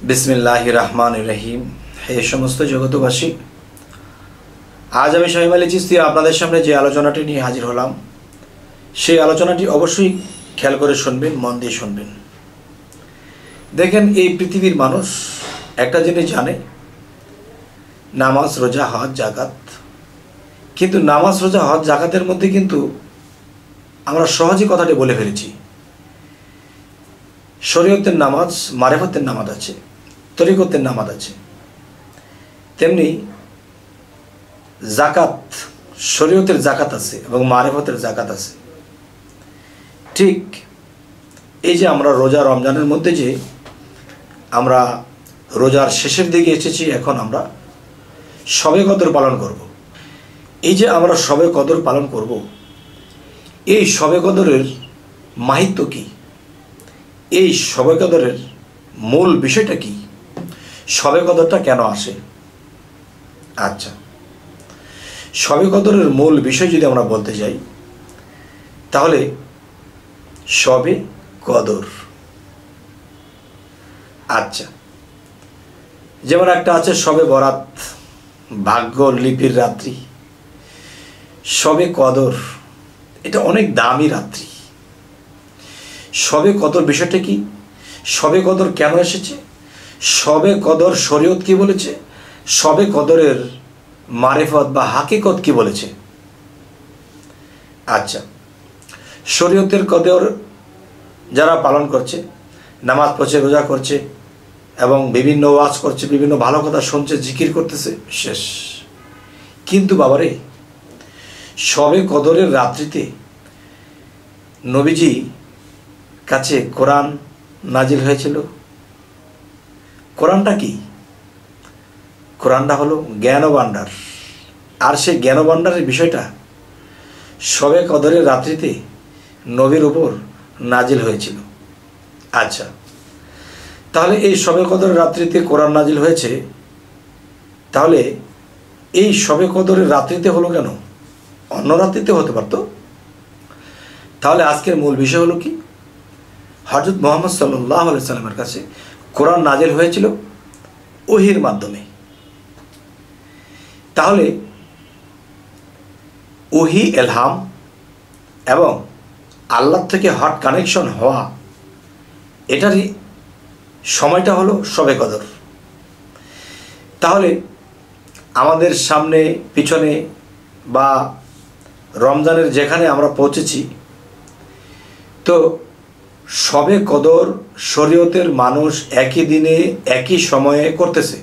बिस्मिल्लाहिर रहमानिर रहीम। हे समस्त जगतबासी, आज আমি শামীম আলী চিশতি আপনাদের সামনে যে আলোচনাটি নিয়ে হাজির হলাম, সেই আলোচনাটি অবশ্যই খেয়াল করে শুনবেন, মন দিয়ে শুনবেন। দেখেন, এই পৃথিবীর মানুষ একটা জিনিস জানে, নামাজ, রোজা, হজ, যাকাত। কিন্তু নামাজ, রোজা, হজ, যাকাতের মধ্যে কিন্তু আমরা সহজেই কথাটি বলে ফেলেছি। শরীয়তের নামাজ, মারিফতের নামাজ আছে, তরিকতের নামাজ আছে, তেমনি যাকাত, শরীয়তের যাকাত আছে এবং মারিফতের যাকাত আছে। ঠিক এই যে আমরা রোজা, রমজানের মধ্যে যে আমরা রোজার শেষের দিকে এসেছি, এখন আমরা শবে কদর পালন করব। এই যে আমরা শবে কদর পালন করব, এই শবে কদরের মাহিত্য কী? এই শবে কদরের মূল বিষয়টা কি? শবে কদরটা কেন আসে? আচ্ছা, শবে কদরের মূল বিষয় যদি আমরা বলতে যাই, তাহলে শবে কদর, আচ্ছা, যেমন একটা আছে শবে বরাত, ভাগ্য লিপির রাত্রি। শবে কদর এটা অনেক দামি রাত্রি। শবে কদর বিষয়টা কি? শবে কদর কেন এসেছে? শবে কদর শরীয়ত কি বলেছে? শবে কদরের মারিফত বা হাকিকত কি বলেছে? আচ্ছা, শরীয়তের কদর যারা পালন করছে, নামাজ পড়ছে, রোজা করছে এবং বিভিন্ন ওয়াজ করছে, বিভিন্ন ভালো কথা শুনছে, জিকির করতেছে, শেষ। কিন্তু বাবারে, শবে কদরের রাত্রিতে নবীজি কাছে কোরআন নাজিল হয়েছিল। কোরআনটা কি? কোরআনটা হলো জ্ঞান ভাণ্ডার। আর সেই জ্ঞান ভাণ্ডারের বিষয়টা শবে কদরের রাত্রিতে নবীর উপর নাজিল হয়েছিল। আচ্ছা, তাহলে এই শবে কদরের রাত্রিতে কোরআন নাজিল হয়েছে, তাহলে এই শবে কদরের রাত্রিতে হলো কেন? অন্য রাত্রিতে হতে পারতো। তাহলে আজকের মূল বিষয় হলো কি? হযরত মুহাম্মদ সাল্লাল্লাহু আলাইহি সাল্লামের কাছে কোরআন নাজিল হয়েছিল ওহীর মাধ্যমে। তাহলে ওহী, ইলহাম এবং আল্লাহ থেকে হট কানেকশন হওয়া, এটারই সময়টা হলো শবে কদর। তাহলে আমাদের সামনে, পিছনে বা রমজানের যেখানে আমরা পৌঁছেছি, তো শবে কদর শরীয়তের মানুষ একই দিনে একই সময়ে করতেছে।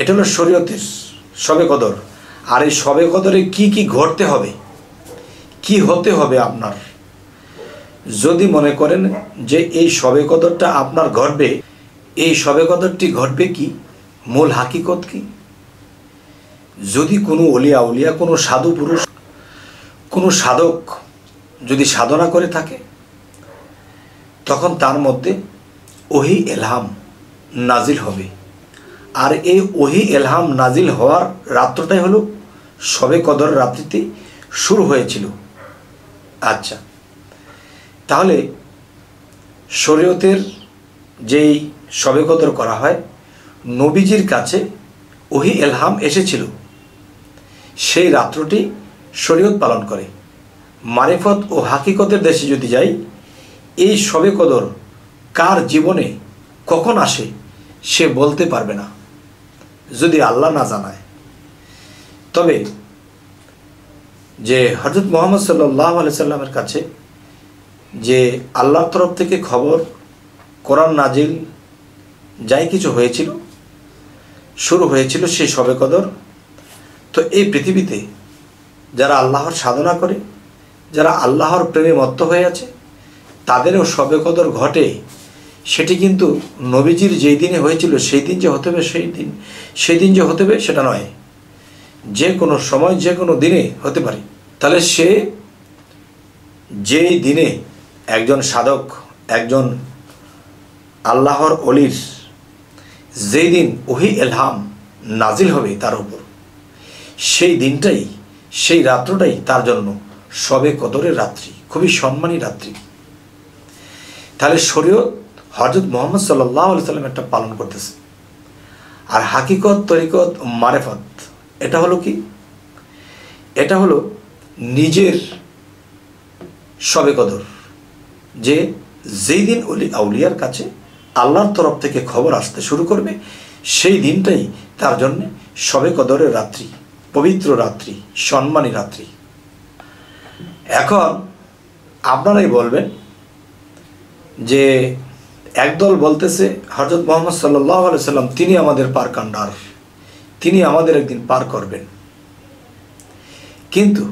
এটা হলো শরীয়তের শবে কদর। আর এই শবে কদরে কি কি ঘটতে হবে, কি হতে হবে আপনার, যদি মনে করেন যে এই শবে কদরটা আপনার ঘটবে, এই শবে কদরটি ঘটবে কি, মূল হাকিকত কি? যদি কোনো অলিয়া উলিয়া, কোনো সাধু পুরুষ, কোনো সাধক যদি সাধনা করে থাকে, তখন তার মধ্যে ওহী ইলহাম নাজিল হবে। আর এই ওহী ইলহাম নাজিল হওয়ার রাত্রটাই হলো শবে কদর রাত্রিতে শুরু হয়েছিল। আচ্ছা, তাহলে শরীয়তের যেই শবে কদর করা হয়, নবীজির কাছে ওহী ইলহাম এসেছিল, সেই রাত্রটি শরীয়ত পালন করে। মারিফত ও হাকিকতের দেশে যদি যাই, এই শবে কদর কার জীবনে কখন আসে সে বলতে পারবে না, যদি আল্লাহ না জানায়। তবে যে হযরত মুহাম্মদ সাল্লাল্লাহু আলাইহি সাল্লামের কাছে যে আল্লাহর তরফ থেকে খবর, কোরআন নাজিল, যাই কিছু হয়েছিল, শুরু হয়েছিল সেই শবে কদর। তো এই পৃথিবীতে যারা আল্লাহর সাধনা করে, যারা আল্লাহর প্রেমে মত্ত হয়ে আছে, তাদেরও শবে কদর ঘটে। সেটি কিন্তু নবীজির যেই দিনে হয়েছিল সেই দিন যে হতে হবে, সেই দিন যে হতে হবে সেটা নয়, যে কোনো সময়, যে কোনো দিনে হতে পারে। তাহলে সে যেই দিনে একজন সাধক, একজন আল্লাহর অলির যেই দিন ওহী ইলহাম নাজিল হবে তার উপর, সেই দিনটাই, সেই রাত্রটাই তার জন্য শবে কদরের রাত্রি, খুবই সম্মানী রাত্রি। তাহলে শরীয়ত হযরত মুহাম্মদ সাল্লাল্লাহু আলাইহি সাল্লাম একটা পালন করতেছে। আর হাকিকত, তরিকত, মারেফত এটা হলো কি? এটা হলো নিজের শবে কদর, যে যেই দিন আউলিয়ার কাছে আল্লাহর তরফ থেকে খবর আসতে শুরু করবে সেই দিনটাই তার জন্য শবে কদরের রাত্রি, পবিত্র রাত্রি, সম্মানী রাত্রি। এখন আপনারাই বলবেন যে একদল বলতেছে হযরত মুহাম্মদ সাল্লাল্লাহু আলাইহি সাল্লাম তিনি আমাদের পার কান্ডার, তিনি আমাদের একদিন পার করবেন। কিন্তু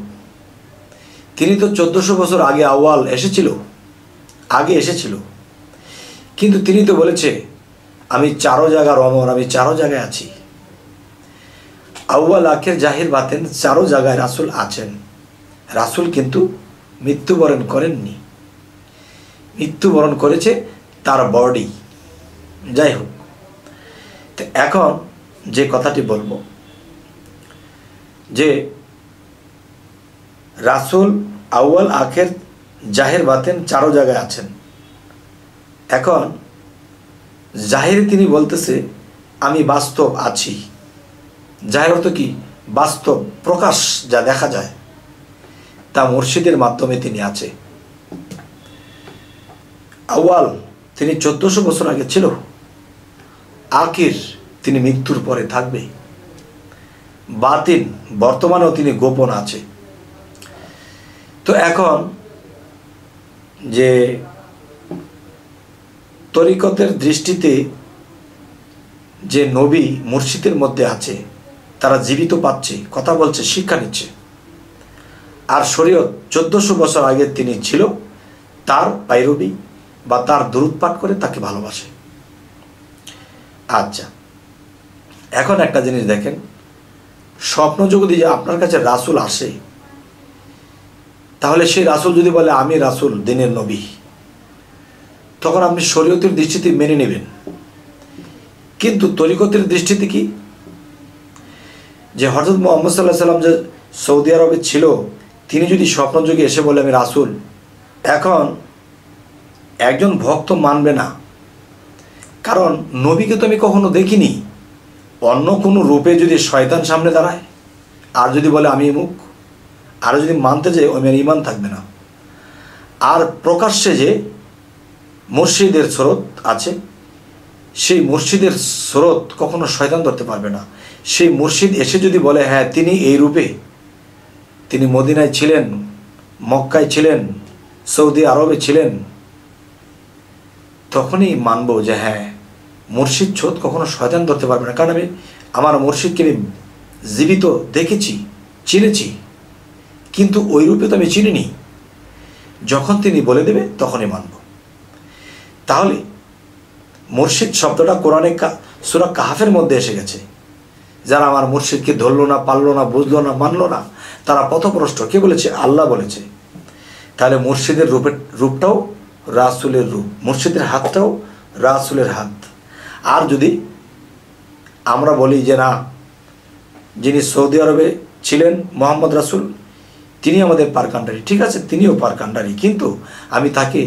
তিনি তো 1400 বছর আগে আউয়াল এসেছিল, কিন্তু তিনি তো বলেছে আমি চারো জায়গার অমর, আমি চারো জায়গায় আছি। আউয়াল, আখের, জাহির, বাতেন চারো জায়গায় রাসূল আছেন। রাসূল কিন্তু মৃত্যুবরণ করেননি, মৃত্যুবরণ করেছে তার বডি। যাই হোক, তো এখন যে কথাটি বলবো যে রাসূল আউয়াল, আখের, জাহির, বাতেন চারো জায়গায় আছেন। এখন জাহির তিনি বলতেছে আমি বাস্তব আছি। জাহির অর্থ কি? বাস্তব, প্রকাশ, যা দেখা যায় তা মুর্শিদের মাধ্যমে তিনি আছে। আউয়াল তিনি 1400 বছর আগে ছিল। আখির তিনি মৃত্যুর পরে থাকবে। বাতিন বর্তমানেও তিনি গোপন আছে। তো এখন যে তরিকতের দৃষ্টিতে যে নবী মুর্শিদের মধ্যে আছে, তারা জীবিত পাচ্ছে, কথা বলছে, শিক্ষা নিচ্ছে। আর শরীয়ত 1400 বছর আগে তিনি ছিল, তার পাইরবি বা তার দুরূদ পাঠ করে তাকে ভালোবাসে। আচ্ছা, এখন একটা জিনিস দেখেন, স্বপ্ন যদি যে আপনার কাছে রাসূল আসে, তাহলে সেই রাসূল যদি বলে আমি রাসূল, দিনের নবী, তখন আপনি শরীয়তের দৃষ্টিতে মেনে নেবেন। কিন্তু তরিকতের দৃষ্টিতে কি? যে হযরত মুহাম্মদ সাল্লাল্লাহু আলাইহি সাল্লাম যে সৌদি আরবে ছিল, তিনি যদি স্বপ্নযোগে এসে বলে আমি রাসূল, এখন একজন ভক্ত মানবে না। কারণ নবীকে তো আমি কখনো দেখিনি। অন্য কোনো রূপে যদি শয়তান সামনে দাঁড়ায় আর যদি বলে আমি মুখ, আর যদি মানতে যায় ওই মেয়ের ঈমান থাকবে না। আর প্রকাশ্যে যে মুর্শিদের স্রোত আছে, সেই মুর্শিদের স্রোত কখনো শয়তান ধরতে পারবে না। সেই মুর্শিদ এসে যদি বলে হ্যাঁ তিনি এই রূপে, তিনি মদিনায় ছিলেন, মক্কায় ছিলেন, সৌদি আরবে ছিলেন, তখনই মানবো যে হ্যাঁ মুর্শিদ ছোট কখনো শয়তান ধরতে পারবে না। কারণ আমি আমার মুর্শিদকে আমি জীবিত দেখেছি, চিনেছি, কিন্তু ওই রূপে তো আমি চিনিনি। যখন তিনি বলে দেবে তখনই মানব। তাহলে মুর্শিদ শব্দটা কোরআনে সূরা কাহফের মধ্যে এসে গেছে। যারা আমার মুর্শিদকে ধরলো না, পারলো না, বুঝলো না, মানলো না, তারা পথভ্রষ্ট। কে বলেছে? আল্লাহ বলেছে। তাহলে মুর্শিদের রূপটাও রাসূলের রূপ, মুর্শিদের হাতটাও রাসূলের হাত। আর যদি আমরা বলি যে না, যিনি সৌদি আরবে ছিলেন মোহাম্মদ রাসূল, তিনি আমাদের পারকান্ডারি, ঠিক আছে, তিনিও পারকান্ডারি, কিন্তু আমি তাকে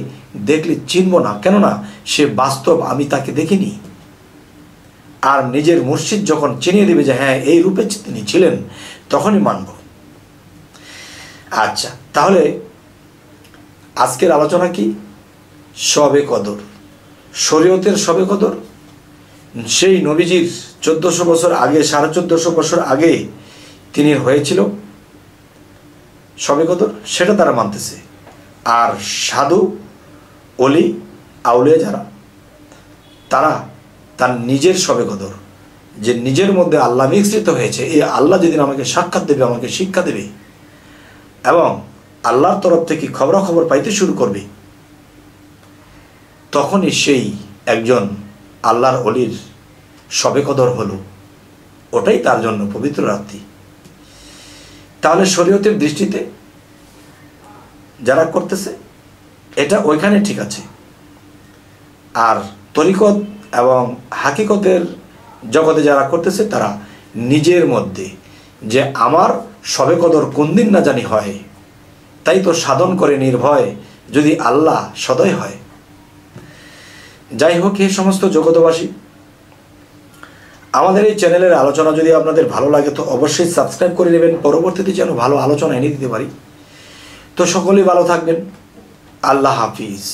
দেখলে চিনব না, কেননা সে বাস্তব, আমি তাকে দেখিনি। আর নিজের মুর্শিদ যখন চিনিয়ে দেবে যে হ্যাঁ এই রূপে তিনি ছিলেন, তখনই মানব। আচ্ছা, তাহলে আজকের আলোচনা কি? শবে কদর, শরীয়তের শবে কদর। সেই নবীজির 1400 বছর আগে, 1450 বছর আগে তিনি হয়েছিল শবে কদর, সেটা তারা মানতেছে। আর সাধু, অলি, আউলিয়া যারা, তারা তার নিজের শবে কদর, যে নিজের মধ্যে আল্লাহ মিশ্রিত হয়েছে, এই আল্লাহ যেদিন আমাকে সাক্ষাৎ দেবে, আমাকে শিক্ষা দেবে এবং আল্লাহর তরফ থেকে খবরাখবর পাইতে শুরু করবে, তখনই সেই একজন আল্লাহর অলির শবে কদর হলো। ওটাই তার জন্য পবিত্র রাত্রি। তাহলে শরীয়তের দৃষ্টিতে যারা করতেছে এটা ওইখানে ঠিক আছে। আর তরিকত এবং হাকিকতের জগতে যারা করতেছে, তারা নিজের মধ্যে যে আমার শবে কদর কোন দিন না জানি হয়, তাই তো সাধন করে নির্ভয় যদি আল্লাহ সদয় হয়। যাই হোক, এই সমস্ত জগতবাসী, আমাদের এই চ্যানেলের আলোচনা যদি আপনাদের ভালো লাগে তো অবশ্যই সাবস্ক্রাইব করে নেবেন, পরবর্তীতে যেন ভালো আলোচনা এনে দিতে পারি। তো সকলেই ভালো থাকবেন। আল্লাহ হাফিজ।